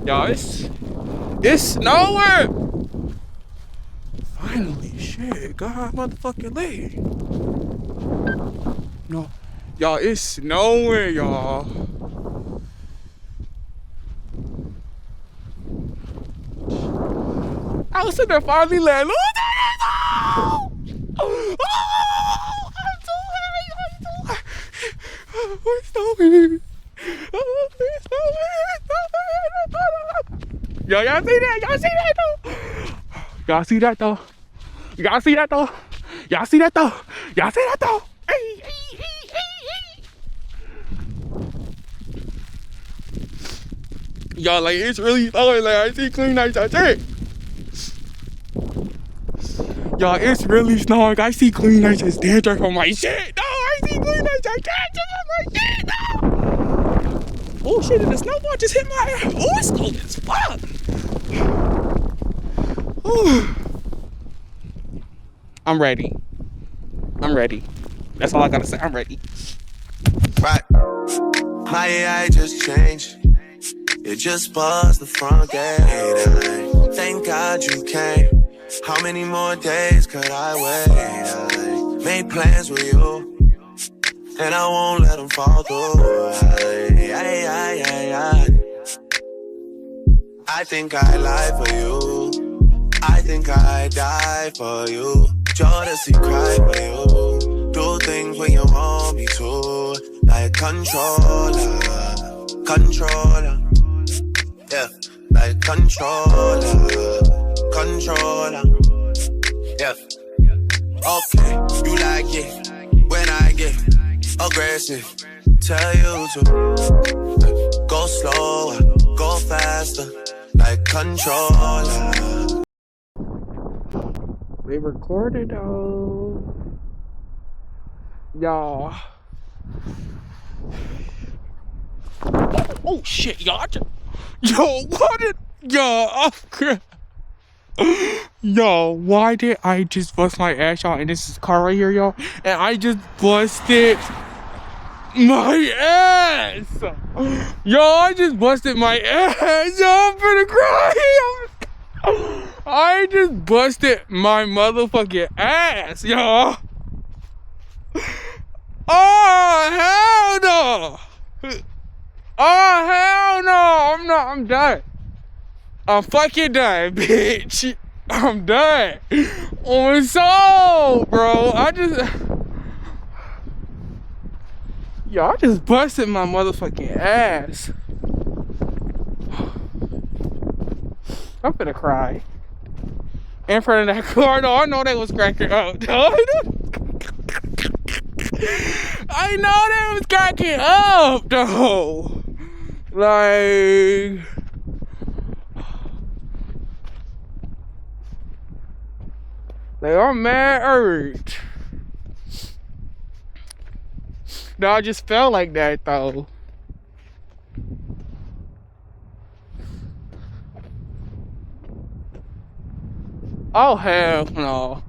Y'all, it's nowhere. Finally, shit, God motherfucking leg. No, y'all, it's nowhere, y'all. I was sitting there finally like, look at it! Oh, I'm so happy, I'm so happy. It's nowhere. Oh, it's nowhere. Yo, y'all see that? Y'all see that though? Y'all see that though? Y'all see that though? Y'all see that though? Y'all see that though? Hey, hey, hey, hey, hey. Y'all, like, it's really snowing. Like, I see clean nights out there. Y'all, it's really snowing. I see clean nights as dandruff on my shit. No, I see clean nights as dandruff on my shit. No. Oh shit, and the snowball just hit my ass. Oh, it's cold as fuck. Ooh. I'm ready. I'm ready. That's all I gotta say. I'm ready. Right. My AI just changed. It just buzzed the front gate. Thank God you came. How many more days could I wait? I made plans with you, and I won't let them fall through. I think I lie for you. I think I die for you. Jealousy cry for you. Do things when you want me to. Like controller. Controller. Yeah. Like controller. Controller. Yeah. Okay. You like it when I get aggressive. Tell you to go slower, go faster. Like controller. We recorded though. Y'all. Oh shit, y'all. Yo, what did y'all? Yo, why did I just bust my ass, y'all? And this is car right here, y'all. And I just busted my ass. Yo, I just busted my ass. Yo, I'm finna cry. I just busted my motherfucking ass, y'all. Oh, hell no. Oh, hell no. I'm done. I'm fucking done, bitch. I'm done. On my soul, bro. I just busted my motherfucking ass. I'm finna cry. In front of that car, no, I know they was cracking up. I know they was cracking up, though. Like, I'm mad hurt. No, I just felt like that, though. Oh, hell no.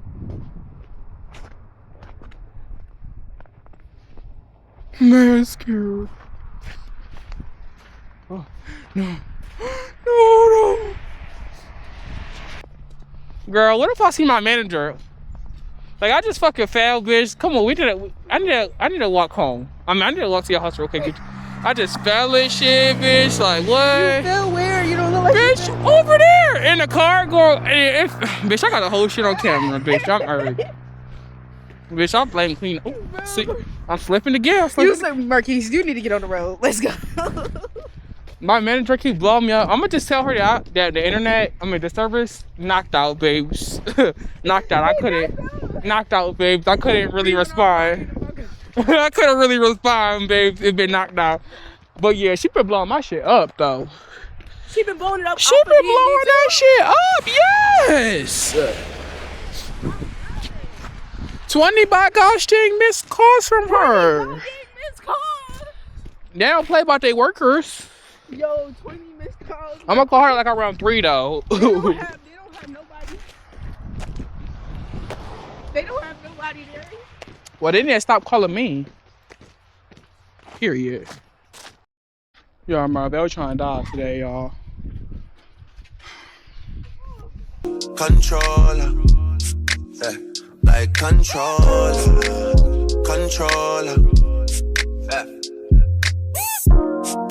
Man, it's cute. Oh, no. No. Girl, what if I see my manager? Like, I just fucking failed, bitch. Come on, I need to walk home. I mean, I need to walk to your house real quick. I just fell and shit, bitch. Like, what? You fell where? You don't look like bitch, over there in the car going. Bitch, I got the whole shit on camera, bitch. I'm hurt. Bitch, I'm playing clean. Oh, see, I'm slipping again. You said, Marquise, you need to get on the road. Let's go. My manager keep blowing me up. I'm gonna just tell her that the internet, the service knocked out, babes. Knocked out. I couldn't. Knocked out, babes. I couldn't really respond. I couldn't really respond, babes. It been knocked out. But yeah, she been blowing my shit up though. She been blowing it up. She been blowing that shit up. Yes. 20 by gosh dang missed calls from her. They don't play about their workers. Yo, 20 missed calls. I'm gonna call her like around 3 though. They don't have nobody. They don't have nobody there. Well, they need to stop calling me. Period. Y'all, my bell trying to die today, y'all. controller. Yeah, like controller. Yeah.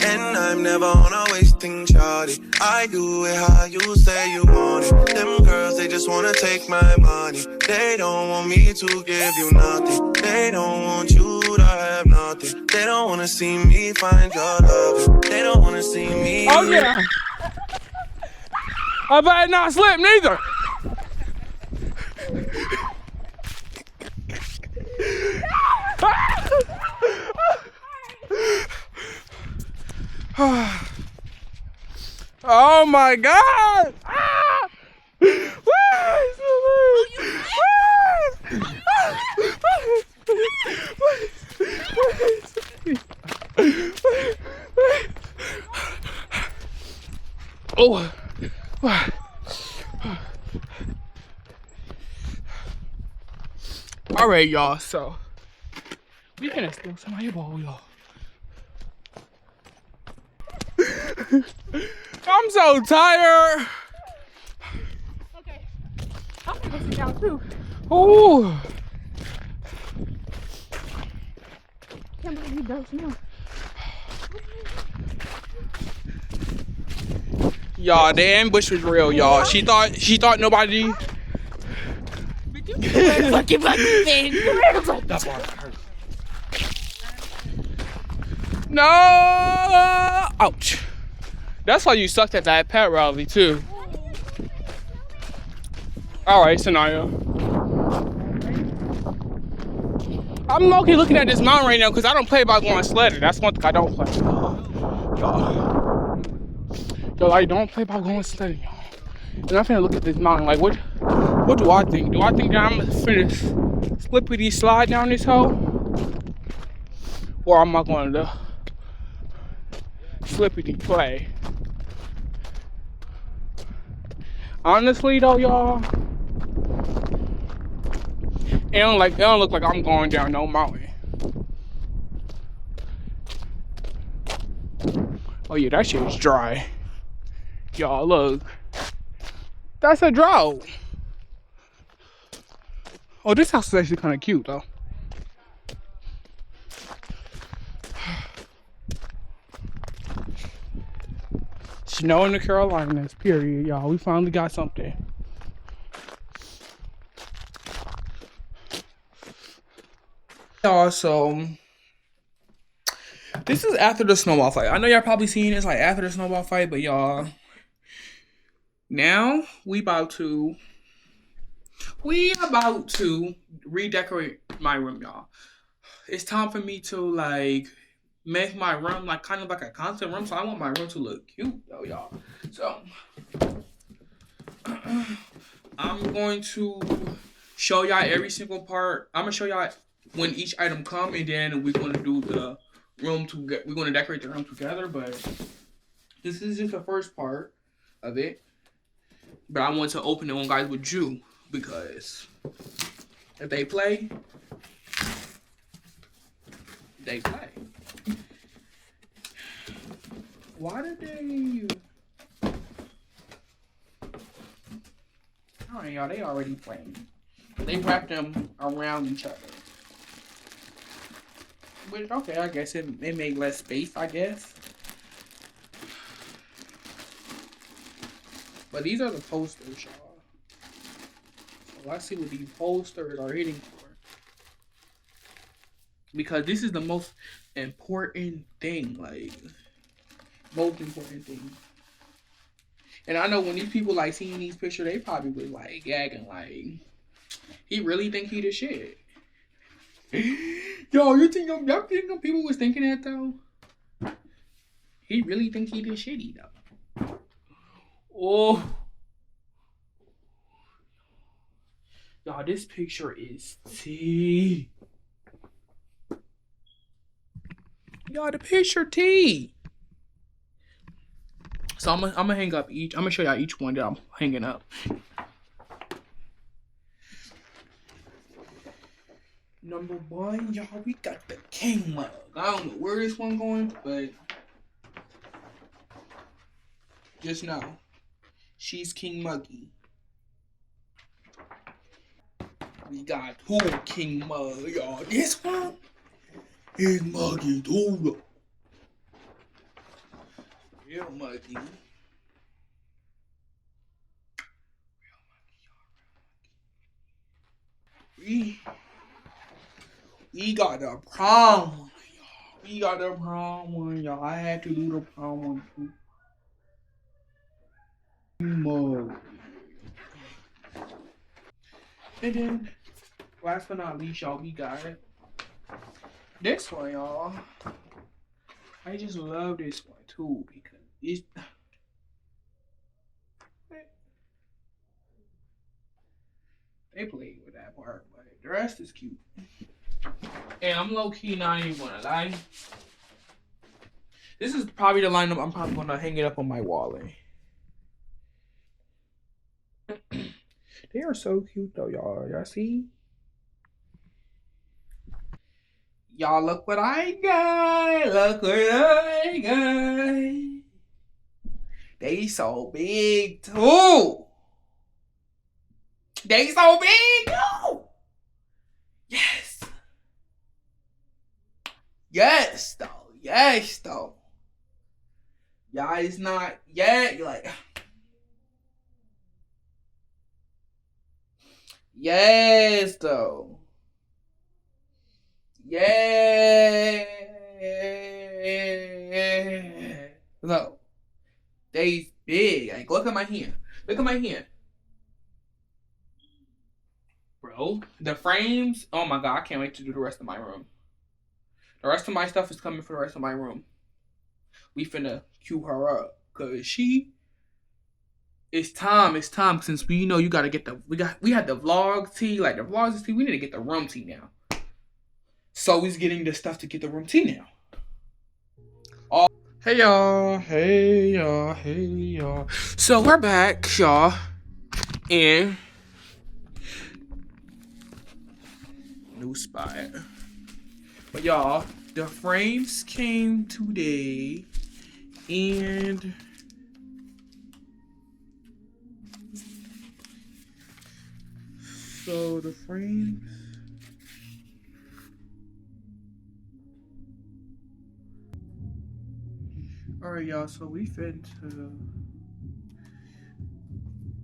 And I'm never on a wasting shawty. I do it how you say you want it. Them girls, they just wanna take my money. They don't want me to give you nothing. They don't want you to have nothing. They don't wanna see me find your love. They don't wanna see me. Oh yeah. I better not slip neither. Oh my God! Ah! Oh. All right, y'all. So we gonna steal some of your ball, y'all. I'm so tired. Okay. I'm gonna go sit down too. Oh. Can't believe you don't know. Y'all, the ambush was real, y'all. She thought nobody. Fucking thing. That's why I hurt. No! Ouch. That's why you sucked at that pet rally too. All right, Sanaya. I'm low-key looking at this mountain right now because I don't play about going sledding. That's one thing I don't play. Yo, I don't play about going sledding, y'all. And I'm finna look at this mountain like, what do I think? Do I think that I'm finna slippity slide down this hole? Or am I going to slippity play? Honestly though, y'all, it don't look like I'm going down no mountain. Oh yeah, that shit is dry. Y'all look. That's a drought. Oh, this house is actually kind of cute though. Snow in the Carolinas, period, y'all. We finally got something. Y'all, so this is after the snowball fight. I know y'all probably seen this like after the snowball fight, but y'all, now we about to redecorate my room, y'all. It's time for me to like make my room like kind of like a concept room. So I want my room to look cute though, y'all. So I'm going to show y'all every single part. I'm gonna show y'all when each item come, and then we're gonna do the room we're gonna decorate the room together. But this is just the first part of it. But I want to open it on guys with Jew because if they play, they play. Why did they? Alright, y'all, they already playing. They wrapped them around each other. But okay, I guess it made less space, I guess. But these are the posters, y'all. So let's see what these posters are hitting for. Because this is the most important thing, like, most important thing. And I know when these people like seeing these pictures, they probably was like gagging, like, he really think he the shit. Yo, y'all think people was thinking that though? He really think he the shitty though. Oh. Y'all, this picture is T. Y'all, the picture T. So I'm gonna hang up each. I'm gonna show y'all each one that I'm hanging up. Number one, y'all, we got the king mug. I don't know where this one going, but just know she's King Muggy. We got two king mug, y'all. This one is muggy too. Real muggy. We got the prom one, y'all. We got the prom one, y'all. I had to do the prom one too. Mug. And then, last but not least, y'all, we got this one, y'all. I just love this one too because it's. They played with that part, but the rest is cute. And I'm low key not even gonna lie. This is probably the lineup I'm probably gonna hang it up on my wall. They are so cute though, y'all. Y'all see? Y'all look what I got. Look what I got. They so big too. They so big too. Yes. Yes though. Yes though. Y'all is not yet. You're like. Yes though. Yeah. Look. They big. Like, look at my hand. Look at my hand. Bro, the frames. Oh my god, I can't wait to do the rest of my room. The rest of my stuff is coming for the rest of my room. We finna cue her up. Cause it's time since we you gotta get we had the vlog tee, like the vlogs tee, we need to get the room tee now. So he's getting the stuff to get the room tee now. Hey y'all, hey y'all, hey y'all. So we're back, y'all. In new spot. But y'all, the frames came today and so the frames. Alright y'all, so we finna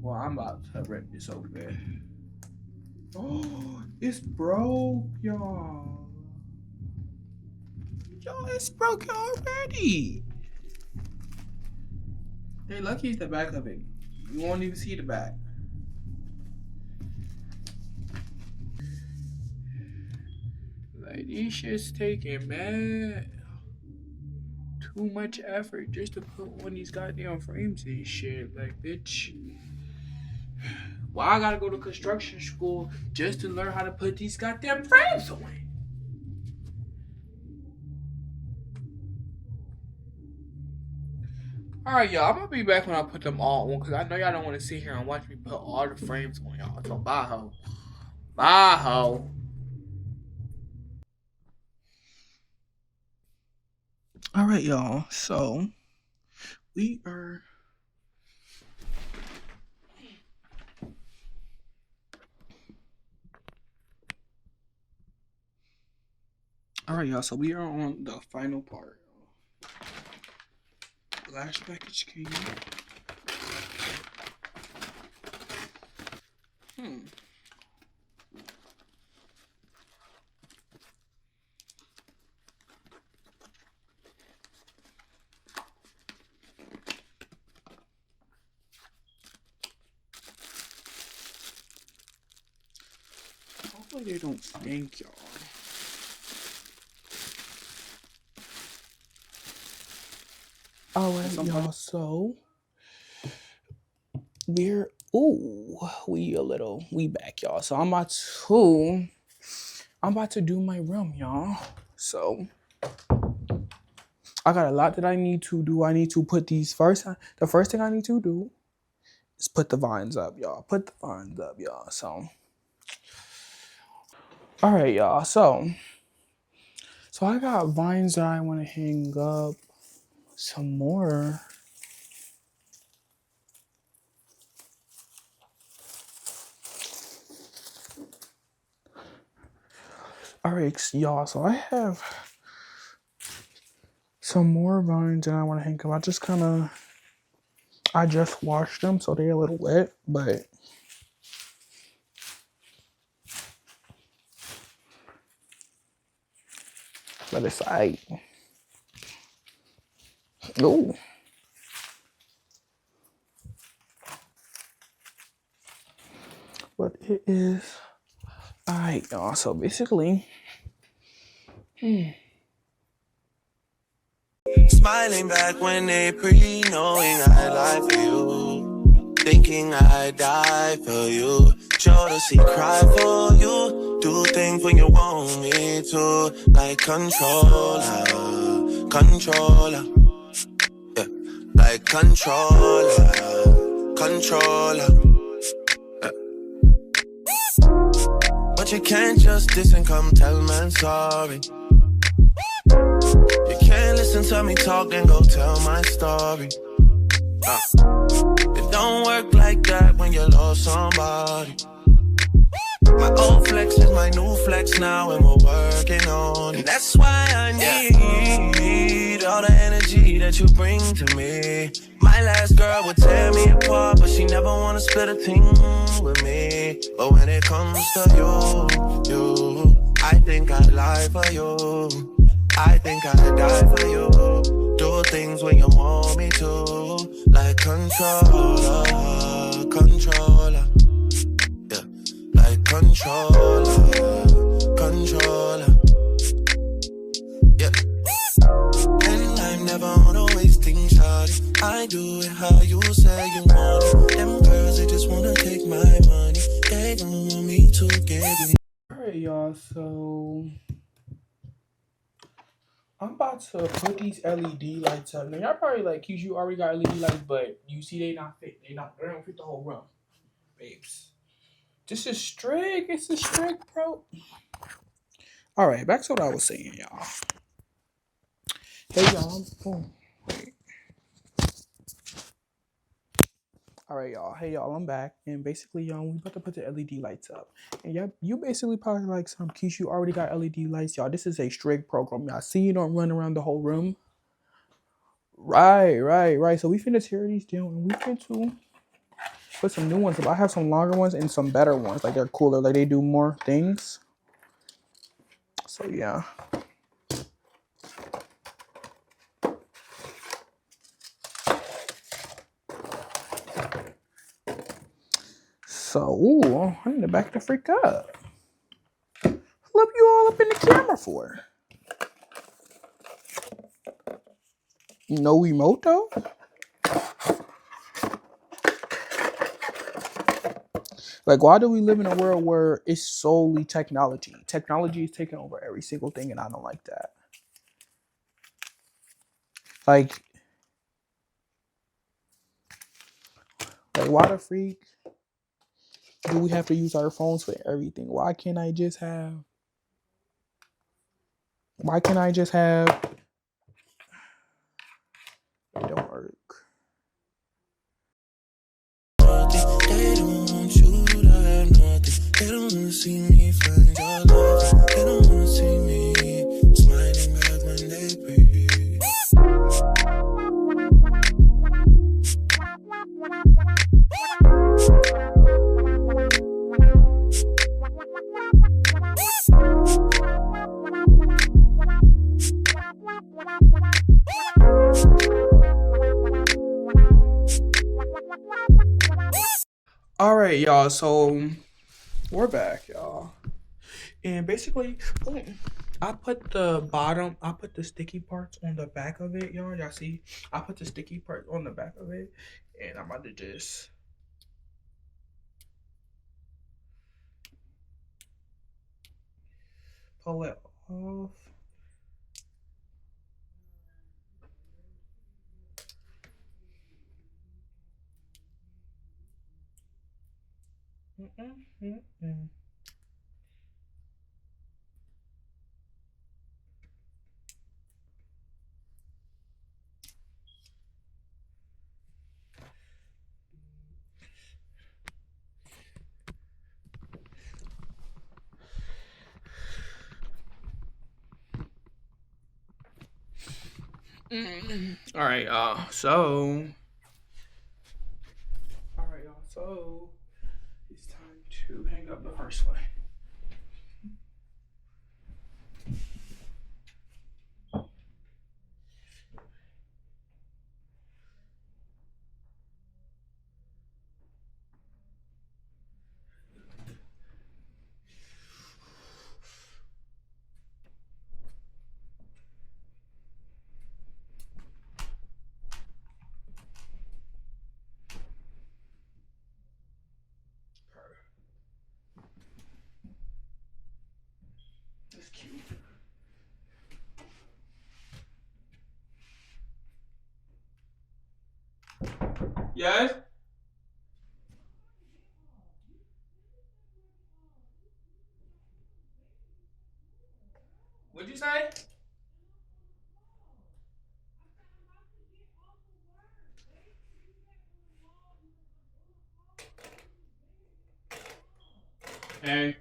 well, I'm about to rip this open. Oh, it's broke, y'all. Y'all, it's broke already. Hey, lucky it's the back of it. You won't even see the back. Like, these shit's taking mad too much effort just to put one of these goddamn frames in shit. Like, bitch. Why I gotta go to construction school just to learn how to put these goddamn frames away? Alright, y'all. I'm gonna be back when I put them all on because I know y'all don't want to sit here and watch me put all the frames on y'all. So, bye, ho. Bye, ho. Alright, y'all. So, we are. Alright, y'all. So, we are on the final part. Last package came. Hopefully they don't stink, y'all. Alright, y'all, so we back, y'all. So I'm about to do my room, y'all. So I got a lot that I need to do. I need to put these the first thing I need to do is put the vines up, y'all. Put the vines up, y'all. So alright, y'all. So I got vines that I want to hang up some more. Alright, y'all, so I have some more vines and I want to hang them. I just washed them, so they're a little wet, but it's alright. Ooh. But it is alright, y'all. So basically, Smiling back when they pre, knowing I lie for you. Thinking I die for you. Jealousy, cry for you. Do things when you want me to. Like controller, controller. Yeah. Like controller, controller. But you can't just diss and come tell man sorry. You can't listen to me talk and go tell my story. It don't work like that when you lost somebody. My old flex is my new flex now and we're working on it. And that's why I need all the energy that you bring to me. My last girl would tear me apart, but she never wanna split a thing with me. But when it comes to you, I think I'd lie for you. I think I'd die for you. Do things when you want me to. Like controller, controller. Yeah, like controller, controller. Yeah. And I'm never on a wasting shot. I do it how you say you want it. Them girls, they just wanna take my money. They don't want me to give you. alright, y'all. So I'm about to put these LED lights up. Now y'all probably like, you already got LED lights, but you see they don't fit the whole room, babes. This is strict. It's a strict, bro. All right, back to what I was saying, y'all. Hey, y'all. Boom. Wait. All right, y'all. Hey, y'all. I'm back, and basically, y'all, we about to put the LED lights up. And yeah, you basically probably like some keys. You already got LED lights, y'all. This is a strict program, y'all. See, you don't run around the whole room. Right. So we finna tear these down, and we finna put some new ones up. I have some longer ones and some better ones. Like they're cooler. Like they do more things. So yeah. So, ooh, I need to back the freak up. Flip you all up in the camera for? No emote though? Like, why do we live in a world where it's solely technology? Technology is taking over every single thing, and I don't like that. Like why the freak do we have to use our phones for everything? Why can't I just have? It don't work. They don't want you to have nothing. They don't wanna see me find your love. They don't wanna see me smiling back when they breathe. All right, y'all. So we're back, y'all. And basically, I put the sticky parts on the back of it, y'all. Y'all see? I put the sticky part on the back of it, and I'm about to just pull it off. All right, y'all. So it's time to hang up the first one. That's cute. Yes? What'd you say? Hey.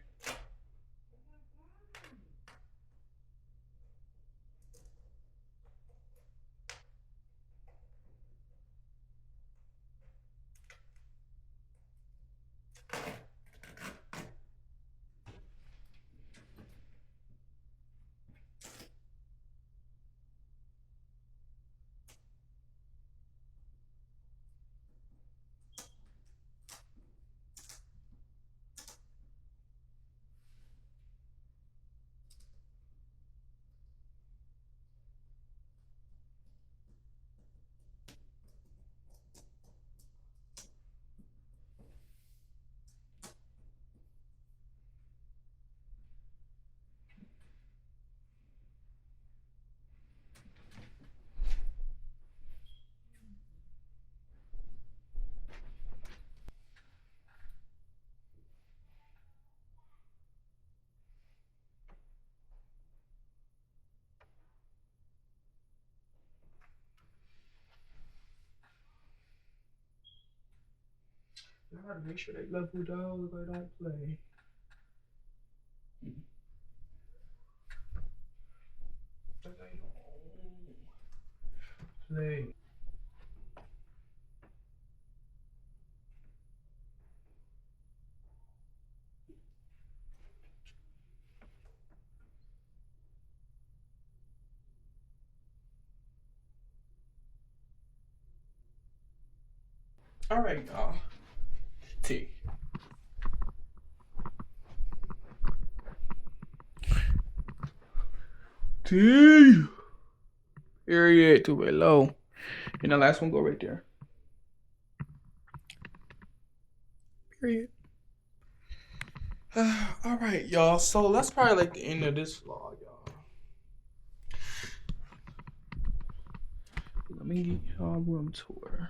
I gotta make sure they level dog. I don't play. Play. All right, y'all. T. T. Period. Too very low. And the last one go right there. Period. All right, y'all. So that's probably like the end of this vlog, y'all. Let me get y'all room tour.